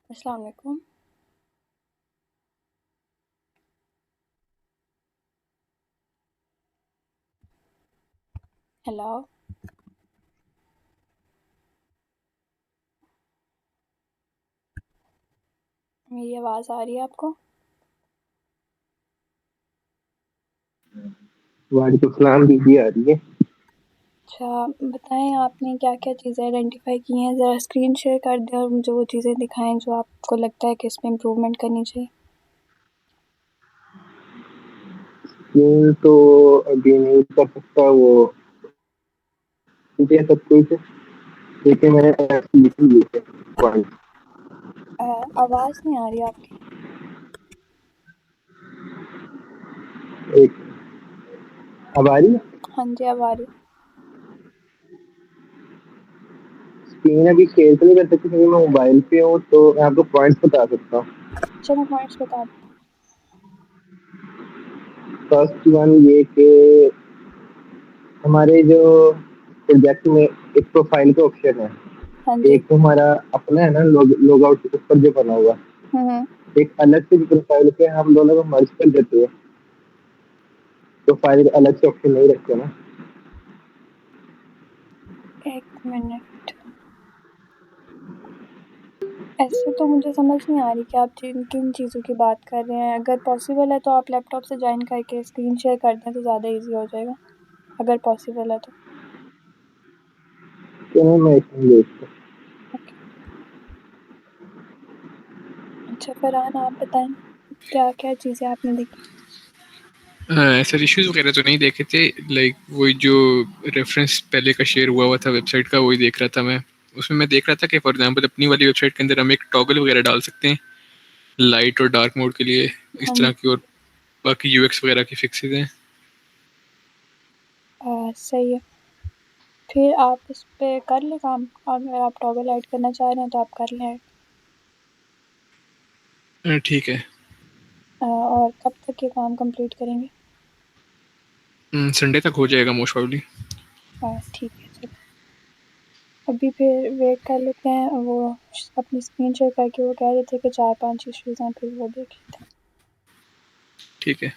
अस्सलाम वालेकुम। हेलो। मेरी आवाज़ आ रही है आपको? वालेकुम सलाम दीदी, आ रही है। अच्छा, बताएँ आपने क्या-क्या चीज़ें आइडेंटिफ़ाई की हैं? ज़रा स्क्रीन शेयर कर दें और मुझे वो चीज़ें दिखाएँ जो आपको लगता है कि इसमें इम्प्रूवमेंट करनी चाहिए। ये तो अभी नहीं कर सकता वो, मुझे सब कुछ, लेकिन मैंने ऐसे लिख लिए थे पॉइंट। आवाज़ नहीं आ रही आपकी। एक अब आ रही है। हाँ जी, अब आ रही है। स्क्रीन अभी शेयर तो नहीं कर सकती क्योंकि मैं मोबाइल पे हूँ, तो मैं आपको पॉइंट्स बता सकता हूँ। चलो पॉइंट्स बता दो। फर्स्ट वन ये कि हमारे जो प्रोजेक्ट में एक प्रोफाइल का ऑप्शन है। हाँ जी। एक तो हमारा अपना है ना, लॉग आउट ऊपर जो बना हुआ, हुँ। एक अलग से प्रोफाइल पे हम दोनों को मर्ज कर देते हैं। प्रोफाइल अलग से ऑप्शन नहीं रखते ना। 1 मिनट। ऐसे तो मुझे समझ नहीं आ रही कि आप किन चीज़ों की बात कर रहे हैं। अगर पॉसिबल है तो आप लैपटॉप से जॉइन करके स्क्रीन शेयर कर दें तो ज़्यादा ईज़ी हो जाएगा, अगर पॉसिबल है तो। तो मैं इसमें देखता ओके। अच्छा फरहान आप बताएँ, क्या-क्या चीज़ें आपने देखी? ऐसे इश्यूज वगैरह तो नहीं देखे थे। लाइक वही जो रेफरेंस पहले का शेयर हुआ था वेबसाइट का, वही देख रहा था मैं। उसमें मैं देख रहा था कि फॉर एग्जांपल अपनी वाली वेबसाइट के अंदर हम एक टॉगल वगैरह डाल सकते हैं लाइट और डार्क मोड के लिए, इस हाँ तरह जी। की। और बाकी यूएक्स वगैरह की फिक्सेस हैं। सही है। फिर आप इस पे कर लें काम, अगर आप टॉगल ऐड करना चाह रहे हैं तो आप कर लें ऐड। ठीक है। और कब तक ये काम कंप्लीट करेंगे? संडे तक हो जाएगा मोस्ट प्रोबेबली। ठीक है चलो। अभी फिर वेट कर लेते हैं, वो अपनी स्क्रीन शेयर करके वो कह रहे थे कि 4-5 इश्यूज़ हैं, फिर वो देख लेते हैं। ठीक है।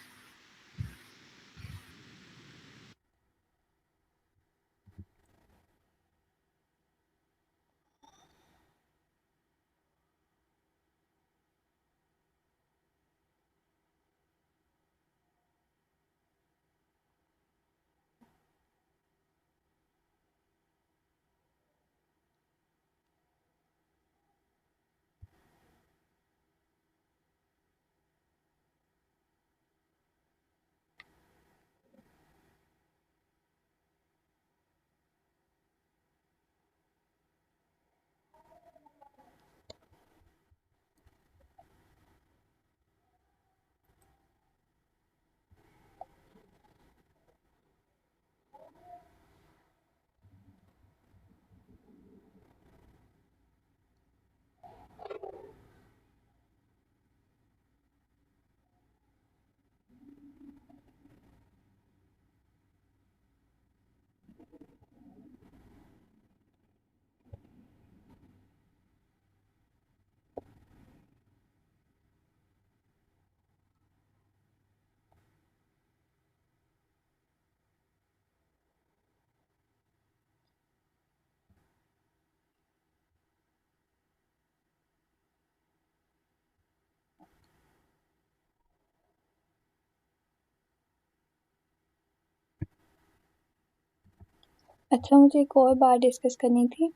अच्छा मुझे एक और बात डिस्कस करनी थी।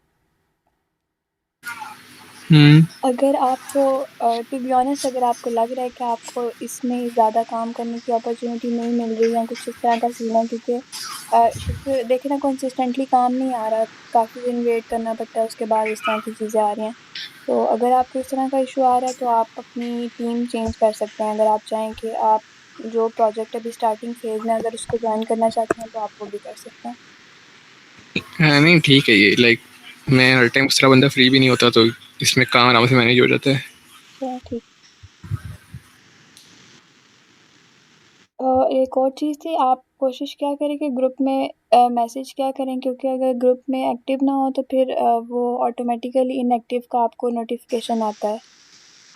हम्म। अगर आपको टू बी ऑनेस्ट अगर आपको लग रहा है कि आपको इसमें ज़्यादा काम करने की अपॉर्चुनिटी नहीं मिल रही या कुछ इस तरह का सीन है, क्योंकि देखिए ना कंसिस्टेंटली काम नहीं आ रहा, काफ़ी दिन वेट करना पड़ता है, उसके बाद इस तरह की चीज़ें आ रही हैं। तो अगर आपको इस तरह का इशू आ रहा है तो आप अपनी टीम चेंज कर सकते हैं। अगर आप चाहें कि आप जो प्रोजेक्ट अभी स्टार्टिंग फेज़ में अगर उसको जॉइन करना चाहते हैं तो आप वो भी कर सकते हैं। हाँ नहीं ठीक है ये। लाइक मैं हर टाइम उस तरह बंदा फ्री भी नहीं होता, तो इसमें काम आराम से मैनेज हो जाता है। तो ठीक। एक और चीज़ थी, आप कोशिश क्या करें कि ग्रुप में मैसेज क्या करें, क्योंकि अगर ग्रुप में एक्टिव ना हो तो फिर वो ऑटोमेटिकली इनएक्टिव का आपको नोटिफिकेशन आता है।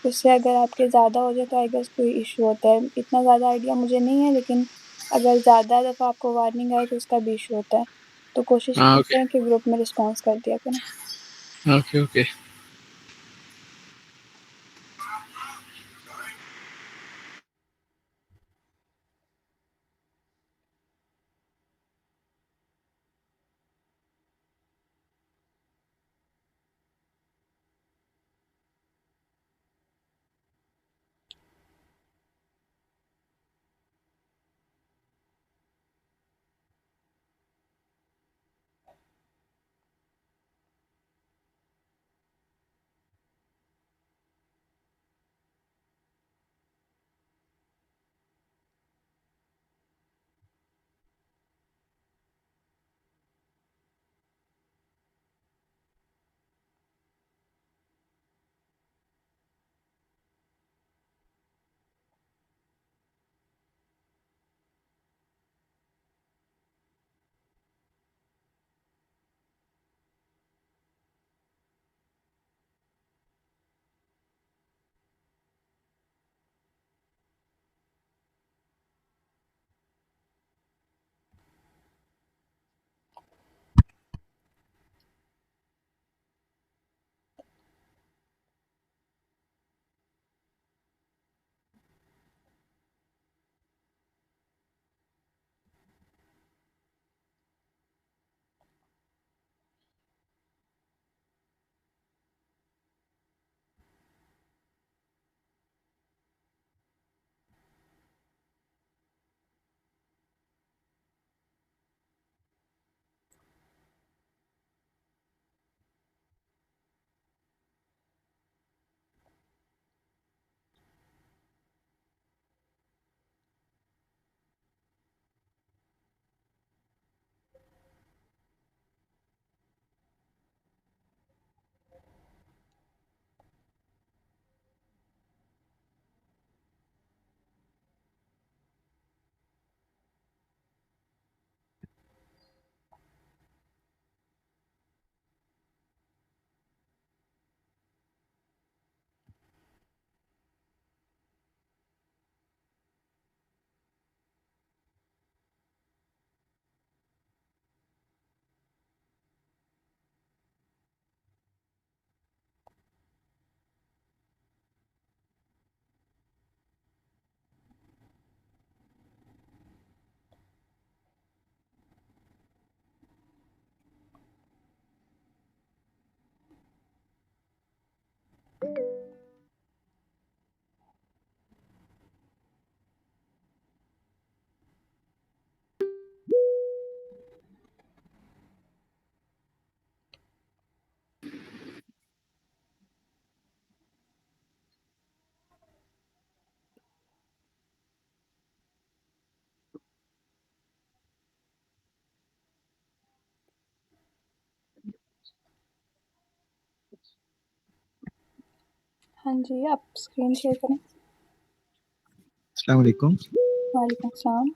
उससे अगर आपके ज़्यादा हो जाए तो आई गेस कोई इश्यू होता है। इतना ज़्यादा आइडिया मुझे नहीं है, लेकिन अगर ज़्यादा दफ़ा आपको वार्निंग आए तो उसका भी इश्यू होता है। तो कोशिश हाँ, ओके, करें कि ग्रुप में रिस्पॉन्स कर दिया करें। Okay, okay. हाँ जी, आप स्क्रीन शेयर करें। अस्सलाम वालेकुम। वालेकुम अस्सलाम।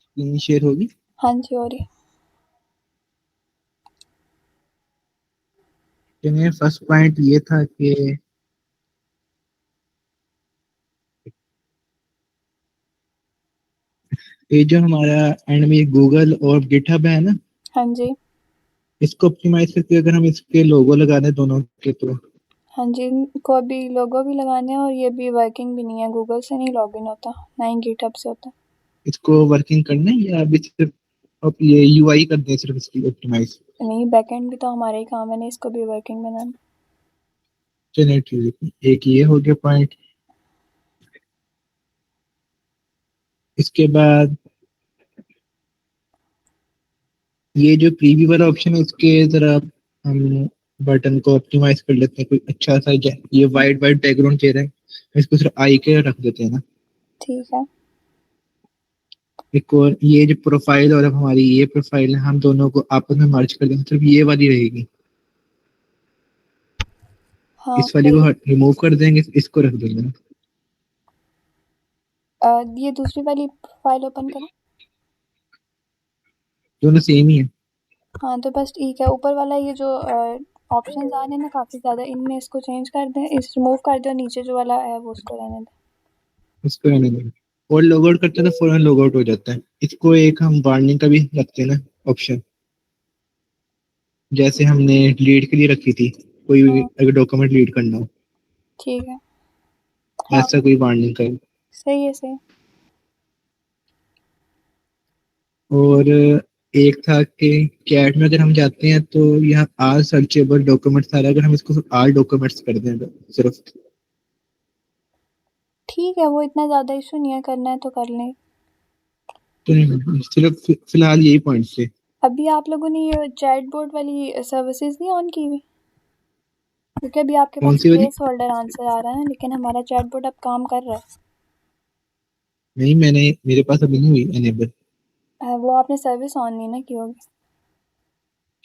स्क्रीन शेयर होगी? हाँ जी, हो रही है। तो मेरा फर्स्ट पॉइंट ये था कि ये जो हमारा एंड में गूगल और गिटहब है ना, हाँ जी। इसको ऑप्टिमाइज करके अगर हम इसके लोगो लगा दें दोनों के, तो हाँ जी, इनको अभी लोगो भी लगाने हैं और ये भी वर्किंग भी नहीं है, गूगल से नहीं लॉगिन होता, ना ही गिटहब से होता। इसको वर्किंग करना है या अभी सिर्फ अब ये यूआई कर दें सिर्फ इसकी ऑप्टिमाइज? नहीं, बैकएंड भी तो हमारा ही काम है ना, इसको भी वर्किंग बनाना। चलिए ठीक है, एक ये हो गया पॉइंट। इसके बाद ये जो प्रीव्यू वाला ऑप्शन है, इसके जरा हम बटन को ऑप्टिमाइज कर लेते हैं, कोई अच्छा सा ये वाइट वाइट बैकग्राउंड कह रहे हैं, इसको सिर्फ आई के रख देते हैं ना। ठीक है। एक और ये जो प्रोफाइल और अब हमारी ये प्रोफाइल है, हम दोनों को आपस में मर्ज कर देंगे, सिर्फ ये वाली रहेगी। हाँ, इस वाली फिर को रिमूव कर देंगे, इसको रख देंगे। ये दूसरी वाली फाइल ओपन करें। दोनों सेम ही है। हाँ, तो बस ठीक है, ऊपर वाला ये जो ऑप्शंस आ रहे हैं ना काफ़ी ज़्यादा, इनमें इसको चेंज कर दें, इस रिमूव कर दो, नीचे जो वाला है वो उसको रहने दें। उसको रहने देंगे। और लॉग आउट करते हैं तो फौरन लॉग आउट हो जाता है। इसको एक हम वार्निंग का भी रखते हैं ना ऑप्शन, जैसे हमने डिलीट के लिए रखी थी, कोई भी हाँ अगर डॉक्यूमेंट डिलीट करना हो, ठीक है। हाँ ऐसा कोई वार्निंग का। सही है सही। और एक था कि कैट में अगर हम जाते हैं तो यहाँ आल सर्चेबल डॉक्यूमेंट्स आ रहा है, अगर हम इसको आल डॉक्यूमेंट्स कर दें तो सिर्फ, ठीक है, वो इतना ज़्यादा इशू नहीं है, करना है तो कर लें। तो सिर्फ फिलहाल यही पॉइंट थे। अभी आप लोगों ने ये चैट बोर्ड वाली सर्विसेज नहीं ऑन की हुई? क्योंकि अभी आपके कौन पास सी वाली? प्लेस होल्डर आंसर आ रहा है, लेकिन हमारा चैट बोर्ड अब काम कर रहा नहीं, मेरे पास अभी नहीं हुई एनेबल। है। वो आपने सर्विस ऑन नहीं ना की होगी।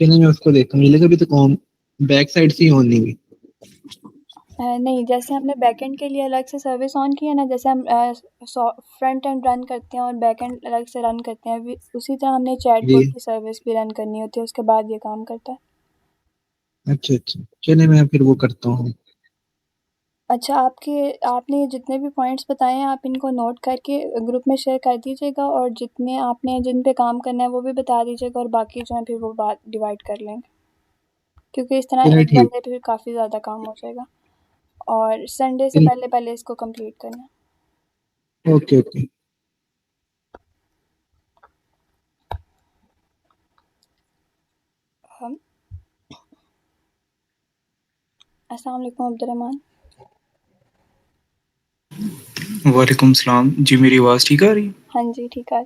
चलिए मैं उसको देखता हूँ, लेकिन अभी तो कौन बैक साइड से ही ऑन नहीं हुई। नहीं, जैसे हमने बैकएंड के लिए अलग से सर्विस ऑन की है ना, जैसे हम फ्रंट एंड रन करते हैं और बैकएंड अलग से रन करते हैं, उसी तरह हमने चैट जी। बोर्ड की सर्विस भी रन करनी होती है, उसके बाद ये काम करता है। अच्छा अच्छा, चलिए मैं फिर वो करता हूँ। अच्छा, आपने जितने भी पॉइंट्स बताए हैं आप इनको नोट करके ग्रुप में शेयर कर दीजिएगा, और जितने आपने जिन पे काम करना है वो भी बता दीजिएगा, और बाकी जो है फिर वो बात डिवाइड कर लेंगे, क्योंकि इस तरह चलिए एक ठीक। बंदे पे फिर काफ़ी ज़्यादा काम हो जाएगा, और संडे से चलिए, पहले पहले इसको कंप्लीट करना है। Okay okay. हम अस्सलाम वालेकुम अब्दुर्रहमान। वालेकुम सलाम जी, मेरी आवाज़ ठीक आ रही है? हाँ जी ठीक है।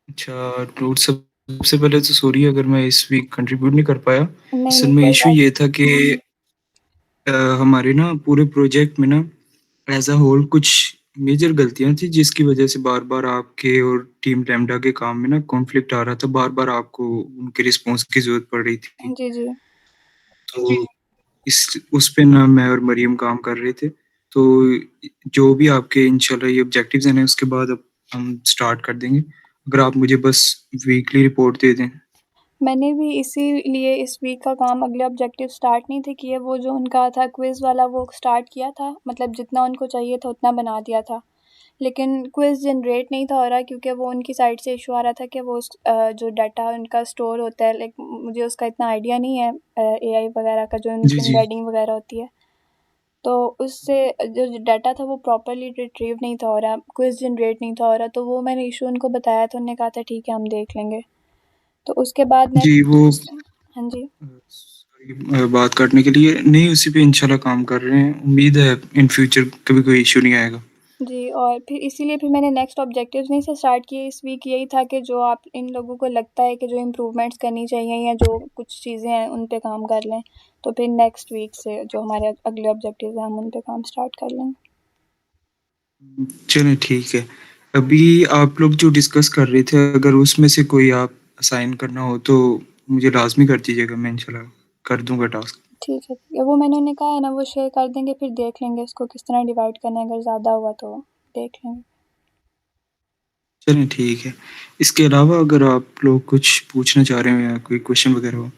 अच्छा, तो सबसे पहले तो सॉरी अगर मैं इस वीक कंट्रीब्यूट नहीं कर पाया। नहीं असल नहीं में कोई इशू बात ये था कि हमारे ना पूरे प्रोजेक्ट में ना एज़ अ होल कुछ मेजर गलतियाँ थी, जिसकी वजह से बार-बार आपके और टीम लैम्ब्डा के काम में ना कॉन्फ्लिक्ट आ रहा था, बार-बार आपको उनके रिस्पॉन्स की ज़रूरत पड़ रही थी। नहीं। जी जी। तो इस उस पे ना मैं और मरियम काम कर रहे थे। तो जो भी आपके इंशाल्लाह ये ऑब्जेक्टिव्स हैं ना, उसके बाद अब हम स्टार्ट कर देंगे। अगर आप मुझे बस वीकली रिपोर्ट दे दें। मैंने भी इसीलिए इस वीक का काम, अगले ऑब्जेक्टिव स्टार्ट नहीं थे किए, वो जो उनका था क्विज़ वाला वो स्टार्ट किया था, मतलब जितना उनको चाहिए था उतना बना दिया था, लेकिन क्विज़ जनरेट नहीं था हो रहा, क्योंकि वो उनकी साइड से इशू आ रहा था कि वो जो डाटा उनका स्टोर होता है, लाइक मुझे उसका इतना आइडिया नहीं है, एआई वगैरह का जो जी, उनकी जी। एम्बेडिंग वगैरह होती है, तो उससे जो डाटा था वो प्रॉपर्ली रिट्रीव नहीं था हो रहा, क्विज़ जनरेट नहीं था हो रहा, तो वो मैंने इशू उनको बताया तो उन्होंने कहा था ठीक है हम देख लेंगे। तो उसके बाद जी, वो नेक्स्ट। हाँ जी। सॉरी बात काटने के लिए। नहीं, उसी पे इंशाल्लाह काम कर रहे हैं। उम्मीद है इन फ्यूचर कभी कोई इश्यू नहीं आएगा। जी, और फिर इसीलिए फिर मैंने नेक्स्ट ऑब्जेक्टिव्स नहीं से स्टार्ट किए इस वीक, यही था कि जो आप इन लोगों को लगता है कि जो इम्प्रूवमेंट्स करनी चाहिए या जो कुछ चीज़ें हैं उन पे काम कर लें, तो फिर नेक्स्ट वीक से जो हमारे अगले ऑब्जेक्टिव्स हैं हम उन पे काम स्टार्ट कर लेंगे। चलें ठीक है। अभी आप लोग जो डिस्कस कर रहे थे, अगर उसमें से कोई आप असाइन करना हो तो मुझे लाज़मी कर दीजिएगा, मैं इंशाल्लाह कर दूँगा टास्क। ठीक है, वो मैंने उन्हें कहा है ना, वो शेयर कर देंगे, फिर देख लेंगे इसको किस तरह डिवाइड करना है, अगर ज़्यादा हुआ तो देख लेंगे। चलें ठीक है। इसके अलावा अगर आप लोग कुछ पूछना चाह रहे हो या कोई क्वेश्चन वगैरह हो?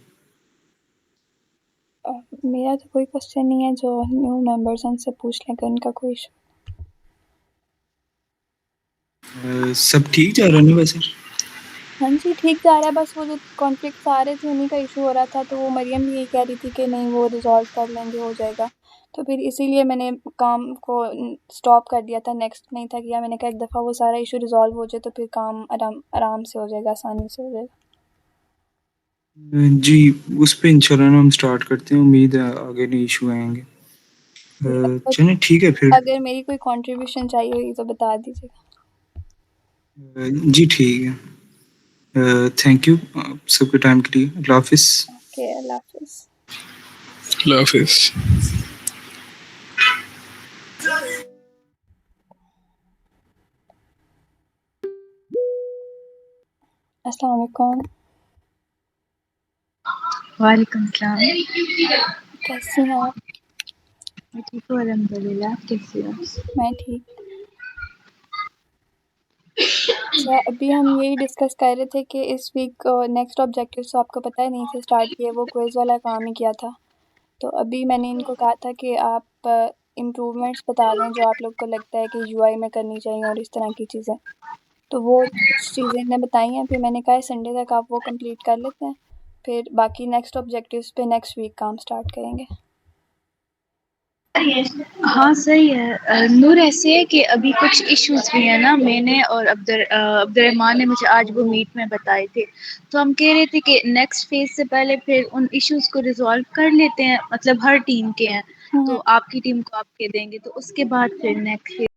मेरा तो कोई क्वेश्चन नहीं है, जो न्यू मेंबर्स हैं उनसे पूछ लें अगर उनका कोई इशू। सब ठीक जा रहा है ना वैसे? हाँ जी, ठीक जा रहा है, बस वो जो कॉन्फ्लिक्ट्स आ रहे थे उन्हीं का इशू हो रहा था, तो वो मरियम भी यही कह रही थी कि नहीं वो रिज़ॉल्व कर लेंगे, हो जाएगा। तो फिर इसीलिए मैंने काम को स्टॉप कर दिया था, नेक्स्ट नहीं था किया, मैंने कहा एक दफ़ा वो सारा इशू रिज़ॉल्व हो जाए तो फिर काम आराम आराम से हो जाएगा, आसानी से हो जाएगा। जी, उस पे इंशाल्लाह ना हम स्टार्ट करते हैं। उम्मीद है आगे नहीं इशू आएँगे। जी, चलें ठीक है फिर। अगर मेरी कोई कंट्रीब्यूशन चाहिए हुई तो बता दीजिएगा। जी ठीक है। थैंक यू सबके टाइम के लिए। अल्लाह हाफ़िज़। ओके, अल्लाह हाफ़िज़। अल्लाह हाफिज़। अस्सलाम वालेकुम। वालेकुम सलाम। कैसी हैं आप? मैं ठीक हूँ अल्हम्दुलिल्लाह, आप कैसी हो? मैं ठीक। अच्छा, अभी हम यही डिस्कस कर रहे थे कि इस वीक नेक्स्ट ऑब्जेक्टिव्स तो आपको पता ही नहीं थे स्टार्ट किए, वो क्विज़ वाला काम ही किया था। तो अभी मैंने इनको कहा था कि आप इम्प्रूवमेंट्स बता दें जो आप लोग को लगता है कि यूआई में करनी चाहिए और इस तरह की चीज़ें। तो वो कुछ चीज़ें इन्हें बताई हैं, फिर मैंने कहा संडे तक आप वो कंप्लीट कर लेते हैं, फिर बाकी नेक्स्ट ऑब्जेक्टिव्स पे नेक्स्ट वीक काम स्टार्ट करेंगे। हाँ सही है। नूर ऐसे है कि अभी कुछ इश्यूज भी है ना, मैंने और अब्दुलरहमान ने मुझे आज वो मीट में बताए थे, तो हम कह रहे थे कि नेक्स्ट फेज से पहले फिर उन इश्यूज को रिजॉल्व कर लेते हैं, मतलब हर टीम के हैं तो आपकी टीम को आप कह देंगे तो उसके बाद फिर नेक्स्ट